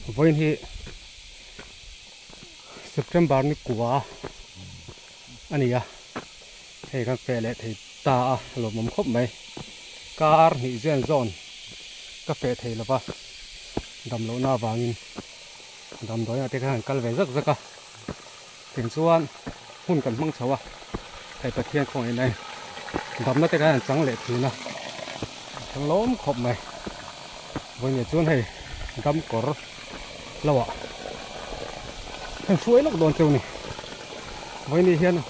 với hi September ni qua anh ấy à hay các phê lệ thì ta lột mắm khóc mày car ni gen zone các phê thì là va đầm lỗ na vàng đầm đó là cái hàng cal về rất à tiền xuân hun cần măng chấu à thầy bạch thiên không này đầm nó cái hàng trắng lệ thì nào trắng lốm khóc mày với nhà chuôn hay đâm cỏ lâu ạ thằng suối nó đòn trâu này với này hiền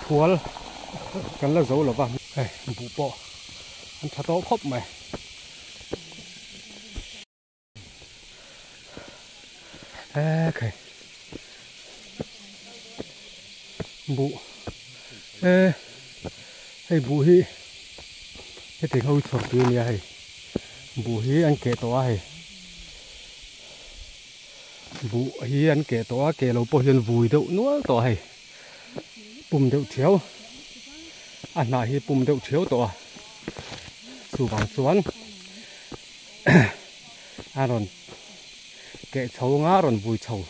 thua cần là dấu là vàng này bù bò anh thà to khóc mày okay bù hay bù hi cái tiếng hôi chọc từ này hay bù hi anh kể to hay bù hi anh kể to kể lâu bao nhiêu vùi đậu nữa to hay bùm đậu chéo anh này hi bùm đậu chéo to sù bằng xoắn à rồi kể chấu ngã rồi vùi chấu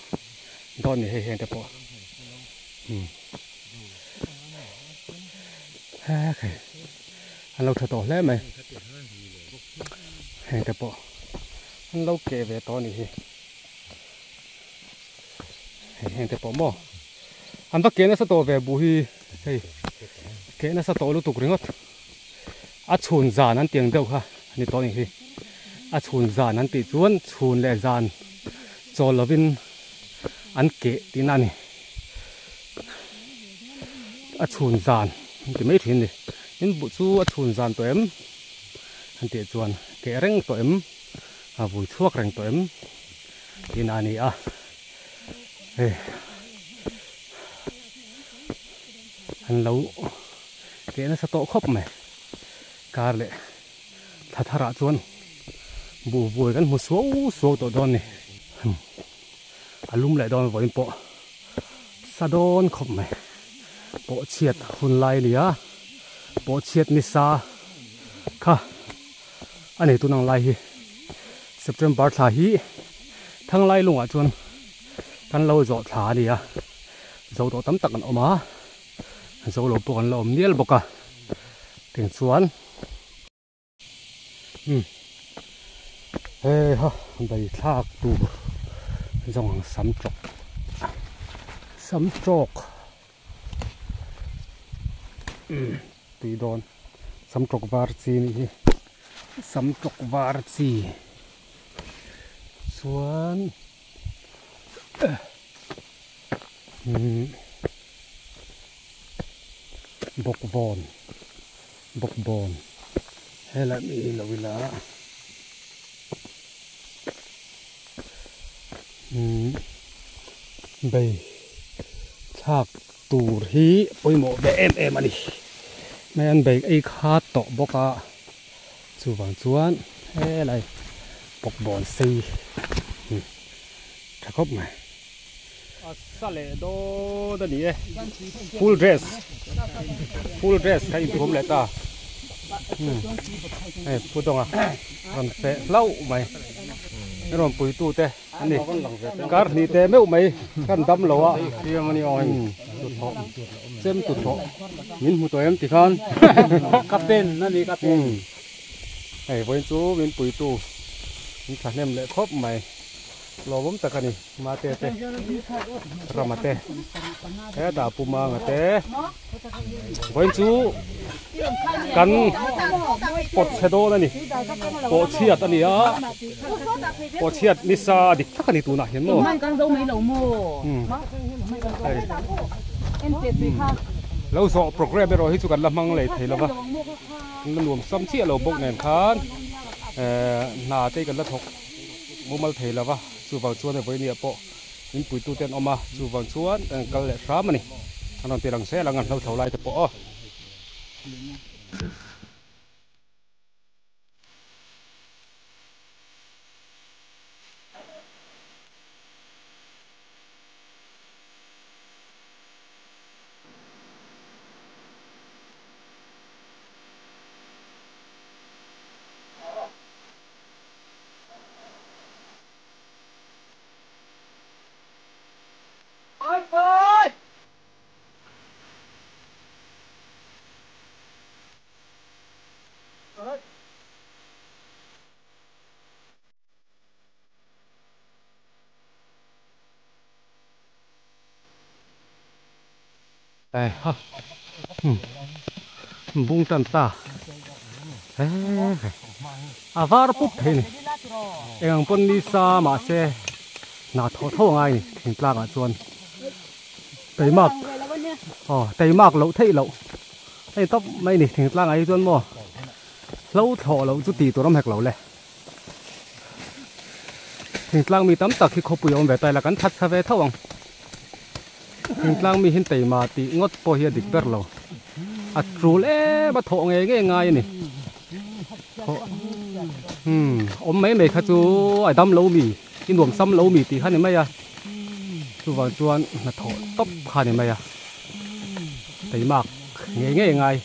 đó này hay đẹp quá okay anh lâu thật to lắm mày hay đẹp quá anh lâu kể về to này hay đẹp quá mò anh bắt kể nó sẽ to về bùi hay kể nó sẽ to lúc tục rồi à chun giàn anh tiếng đâu ha này to này à chun giàn anh tí chuan chun lệ giàn cho là vin anh kể tí nan này à chun giàn thì mấy thiên này nên bộ chú à chun giàn tụi em anh tí chuan kể răng tụi em à vui thuốc răng tụi em tí nan này à anh lâu kể nó sẽ to khóc mày cả lệ thật thà chuan bù vuiกันmột số tổ đòn này lùm lại đòn với bộ sa đòn khóc mày bộ chiết hun lai này á bộ chiết nisa kha anh này tu năng lai hi September thả hi thằng lai luôn à chuan thằng lâu giọt thả đi à dấu tổ tắm tắc anh ôm á dấu lỗ bộ anh lồm niel bọc à tiền xuân ê ha đây thác tu dòng sắm trọc tùy đòn sắm trọc var chi này sắm trọc var chi xuân bọc bòn hay là mi là vì là bây thác tù hí ôi mộ bé em anh đi mấy anh bây ấy khát tọ bọc à chú vàng chuan hay là bọc bòn xì chắc khóc mày sao lại đó đó nhỉ full dress hay tụi hôm lại ta này phụ đồng à còn sẽ lâu mày cái còn bùi tu tê anh đi cá thì tê mấy mày cá đâm lẩu à thì mà đi oi xem tụt thọ nhìn một tụi em thì con captain nó đi captain này với chú bên bùi tu mình thằng em lại khóc mày lo bấm tắc này mà tê ra mà tê thế đã pum mà tê với chú căn bột xe đô này bột chiết anh á bột chiết nisa đi thắc này tụ nãy hiện mò lâu rõ program rồi chú cần làm măng lại thấy là vâng nó luồng xăm chia lầu bụng nền khán nà tây cần là thọc mua mal thấy là vâng chú vào chuôn này với nhiều bộ những bụi tu tiên oma chú vào chuôn cần lệ xóa mà này anh còn tiền đằng xe là ngàn lâu thầu lại tập bộ đây ha bung tan ta avar pup thế này em pon đi xa mà xe na thô thô ngay này hình tlang à chuan tây mạc lẩu thấy lẩu hay tóc mấy này hình tlang ấy chuan mò lẩu thọ lẩu chút tì tụi nó hẹt lẩu lẹ hình tlang mi tắm tắc khi khâu bùi ông về tay là cắn thắt xa về thâu ông hình tlang mi hình tây mà tì ngót po hiền địch bẹt lẩu à trù lẽ bắt thọ nghe ngay này ông mấy khát chú ai đâm lẩu mì cái luồng xăm lẩu mì thì khát này mấy à chú vào chuan là thọ tóc khát này mấy à tây mạc nghe ngay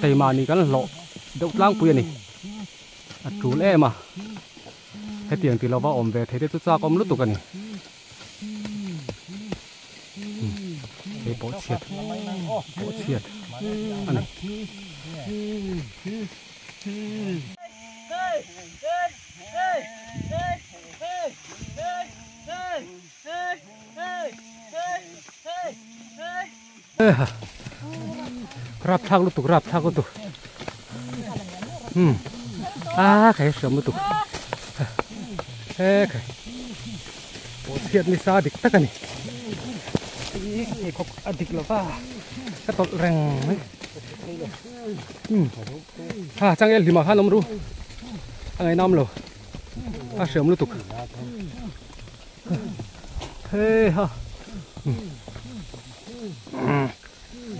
tây mà này cái lọ đậu lang bùi này à trù lẽ mà cái tiền thìเราvào ôm về thế để chúng ta có lúc tục này cái bộ chiết anh này rap thang lúc tục cái sớm lúc tục cái bộ chiết này sao địch tất cả này cái có địch là va cái tọt rèn đấy chẳng em thì mà han lắm ru ngày năm rồi sớm lúc tục hey ha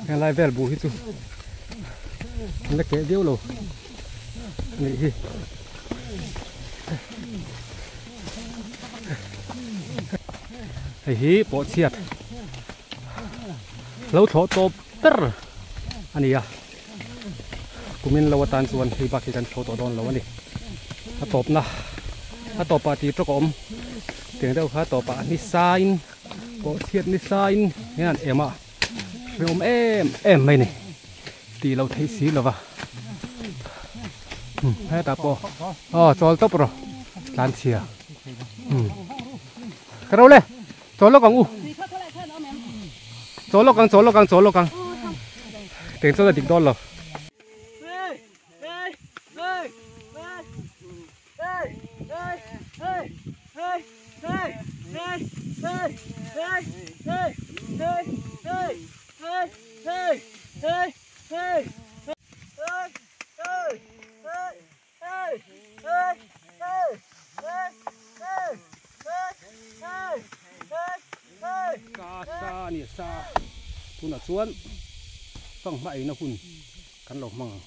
cái lai về bù hết chú nó kẹt điêu rồi này hi bộ chiết lâu thọ top tır anh à kumin lâu tan chuan hi bác khi kan thọ to don lâu anh à top na à top party trọc om tiếng đâu khá top à ni sign bộ chiết ni sign nghe anh em à rồi em mày này tí lâu thấy xí là va hay ta po chol top rồi lan chia cái đâu lên chol lo càng chol lo càng tiếng cho là tiếng đòn rồi sa nè sa thu là xuống phẳng vậy nó hun cắn lẩu măng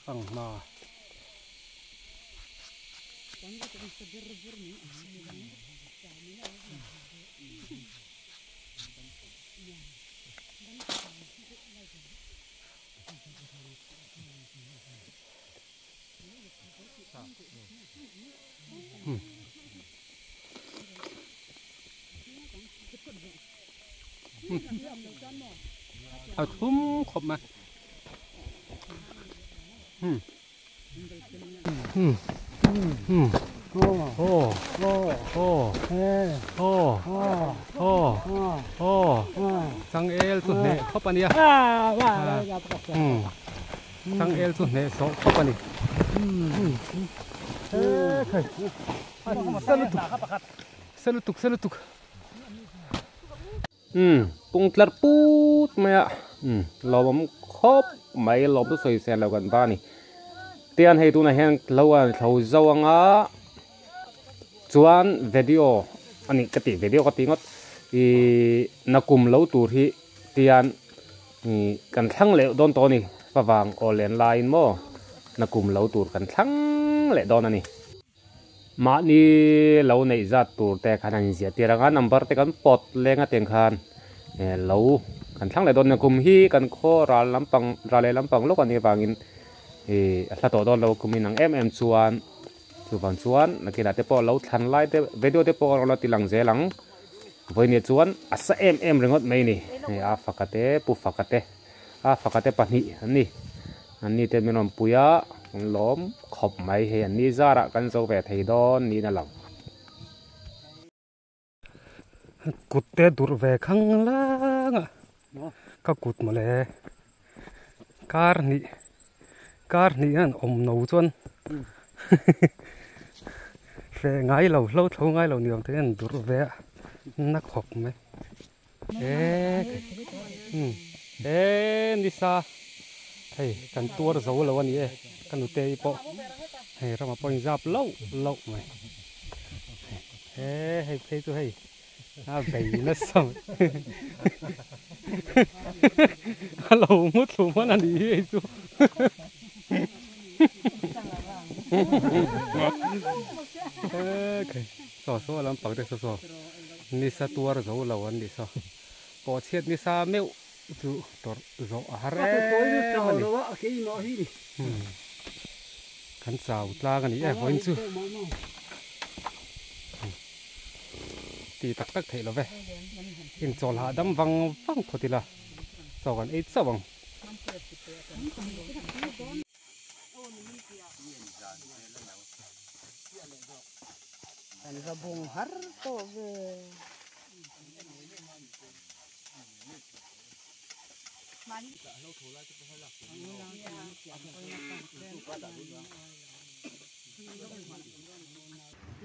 phẳng mà thum khop mà sang el tu ne khop anh à sang el tu ne so khop anh Salutuk pung tlar put maya lawam khop mai lob tu soi sen law kan ba ni tian hei tu na hen lawa thau zawanga chuan video ani kati video kati ngot I nakum lo tur hi tian kan thlang le don to ni pawang olen line mo nakum lo tur kan thlang le don ani ma ni lo nei zat tur te khanan zia tiranga number te kan pot lenga teng khan lo kan thlang le don nakum hi kan kho ral lampang lo kan ni wangin hla to don lo kumin ang chuan chu wang chuan nakina te po lo thlan lai te video te po lo tilang zelang với nhiệt chuan à sa em rồi ngót mấy nè à fakate pu fakate anh nị tên mình làm puya lóm khop mấy hay anh nị ra ra căn dâu về thầy đó nị là lòng cụt té đuổi về khăng lang à các cụt mà lẽ car nị anh nấu chuan về ngay lâu thâu ngay lâu nhiều thế anh đuổi về nắc khop mấy đi xa hey cần tua được dấu lâu anh ấy cần được tê bộ hey ra mà point giáp lâu mày hey thấy tôi hey à bảy nó xong lâu mất luôn mà anh đi hey chú okay so làm bằng được so ni sa tua được dấu lâu anh đi so có chết ni sa mèo chú tọt rõ hare khán sào la cái này với chú thì tắc thấy là vậy in cho là đâm văng thôi thì là sau còn ít sau bằng anh ra bùng har to về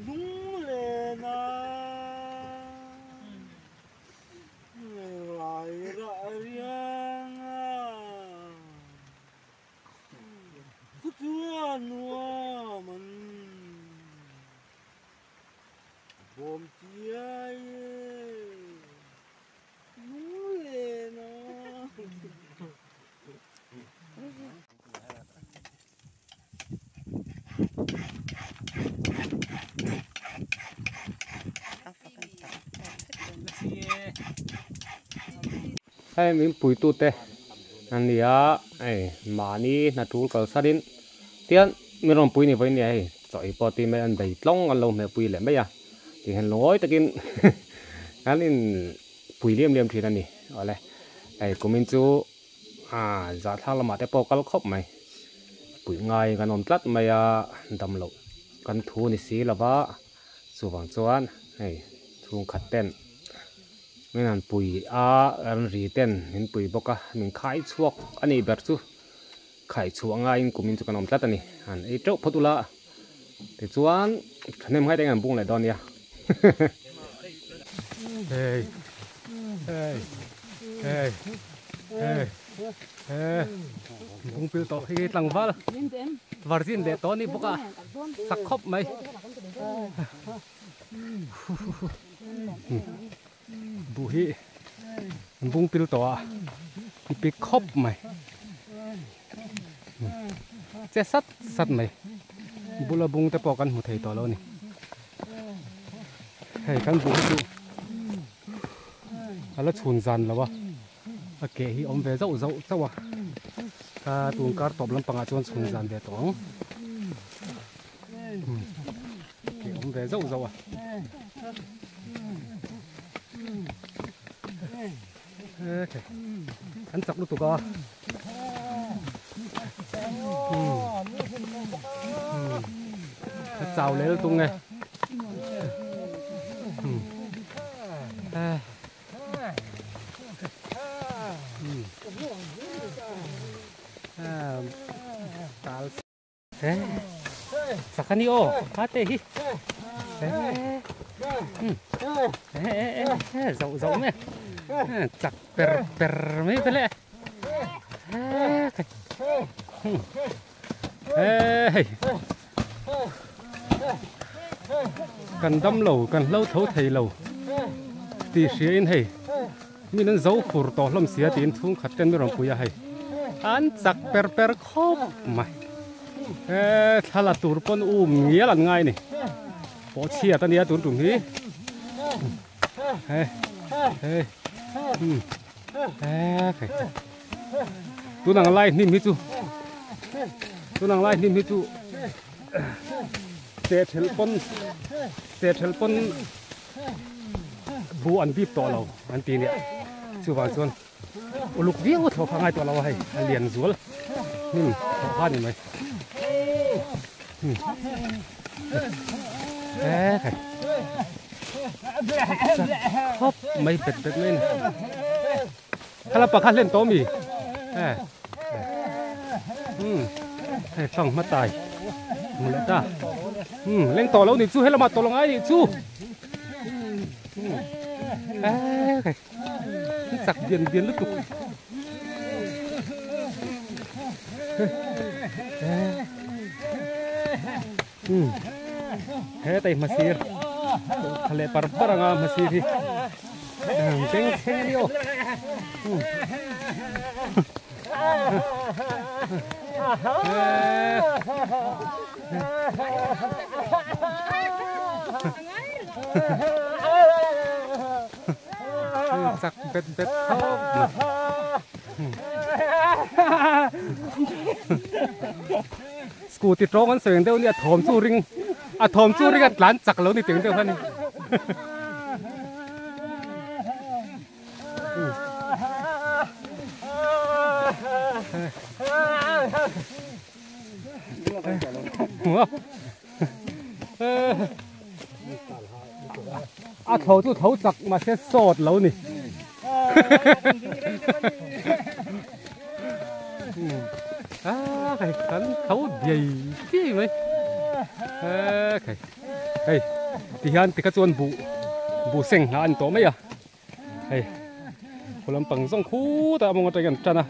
đúng lên à lại ra riêng à phút chúa nua mình bom chia đúng lên à hey mình bùi tu tê anh đi à mà ní là chú cầu sát đến tiền mình làm bùi này với này rồi bỏ tiền mấy anh đầy lông anh lông này bùi lại mấy à thì hắn lối ta kinh anh nên bùi liêm thì là nè ở đây của mình chú giá thang là mà để bỏ cái khóc mày bùi ngay cái nón tát mày đầm lộc cái thu này xí là vợ chú vàng chuan thu khát tên mình ăn bùi ăn rì tên mình bùi bốc mình khai chuộc anh ấy bật chú khai chuộc ngay của mình chú cái nón tát này anh ấy trâu phật la thì chuan nên hai tay anh bung lại đòn nha hey bung pil to cái lăng vả varjin để to ni bốc sắc khóc mày bùi bung pil to bị khóc mày chết sắt mày bula bung te po kan mu thei to lo ni hei kan bung chu ala chun zan lawa a ke hi om ve zau chawa ka tung kar top lam panga chon chun zan ve tong ke om ve zau kan chak lu tu ka chào lấy tung nghe Sakanio, hati hi. Dậu nè. Chặt per mấy cái lẹ. Cần đâm lầu, cần lâu thấu thầy lầu. Thì xía in hay. Mình nên dấu phur to lắm xía thì in thung khát tên mới rong puya hay. Anh chặt per khóc mày. Thay là tụi con nghĩa là ngay này. Bỏ chia ta nia tụi hi. Tụi nàng lai nim hitu. Tụi nàng lai nim hitu. Set helpon bu an bip to lo an ti ne chu wang chuan uluk viu tho phangai to lo hai an lian zual tho kha ni mai kai hop mai bet bet mai khala pa khan len to miให้ฟังมาตายมูลจ้าเล่งต่อแล้วนี่จู้ให้ละมาต่อลงไอ้จู้สักเดียนลึกตุกเฮ้แต่มาซีร์ทะเลปาร์ปาร์งามาซีที่เต็งเท่เดียวสักเบ็ดเข้าสกูติดร้องกันเสียงเดียวเนี่ยถมจูริงถมจูริงกันหลานจักแล้วนี่เสียงเดียวกันนี่เถาจักมาเช็ดสดแล้วนี่ใครขันเถาใหญ่ที่ไหมใครที่ฮันติกระจวนบุเซ็งหาอันโตไหมอ่ะคนลำปังส่งคู่แต่มองอะไรกันจ้ะนะ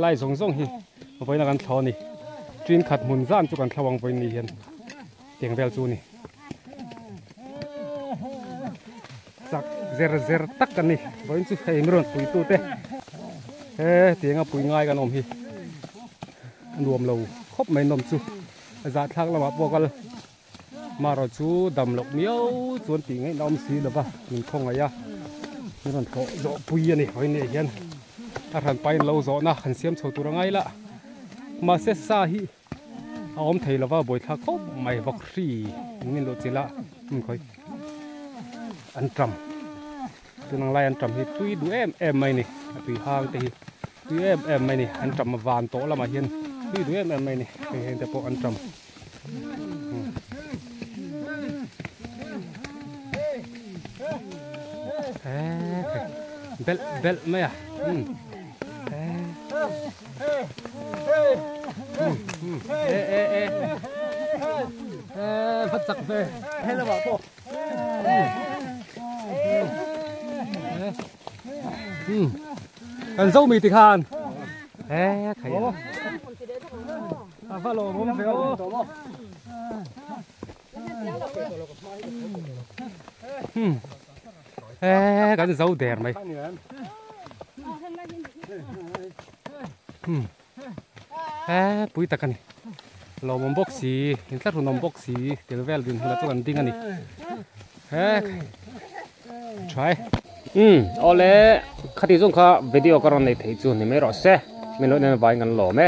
ไล่ส่งฮีเอาไปนักการทอนี่จีนขัดหมุนซ่านจุกันทวังไปนี่เห็นเตียงเบลจูนี่สักเซอร์ตักกันนี่บริสุทธิ์ให้มรอนปุ๋ยตู้เต้เตียงปุ๋ยง่ายกันอมฮีรวมเราครบไม่นมจูจัดทักเรามาบอกกันมารอจูดำหลกเมียวส่วนตีง่ายนมสีหรือเปล่ามันคงไงอะนี่มันโถโจปุ๋ยนี่ไว้เนี่ยเห็นถ้าทันไปเราโจนะขันเสียมโชว์ตัวง่ายละมาเสซาฮีเอาอมไทยเราว่าบ่อยทักครบไม่บอกรีนี่โลจิละมันค่อยอันจำตัวนังไล่อันจำที่ตุยดูเอ็มไม่นี่ตุยห่างแต่ตุยเอ็มไม่นี่อันจำมาวานโตแล้วมาเห็นตุยดูเอ็มไม่นี่เห็นแต่พวกอันจำเบลไหมอ่ะพัดสักเบลให้เราบอกพวกกันเจ้ามีติคานใครฟาโลผมเฟลกันเจ้าแดดไหมปุ้ยตะกันเราบอมบ็อกสีเห็นสัตว์นมบ็อกสีเดี๋ยวแวลดินเราจะกันดิ้งกันนี่ใช่เอาเลยคดีส่งข้าวิดีโอก็รอนในที่จูนี่ไม่รอดเสียไม่รู้เนี่ยไปกันหล่อไหม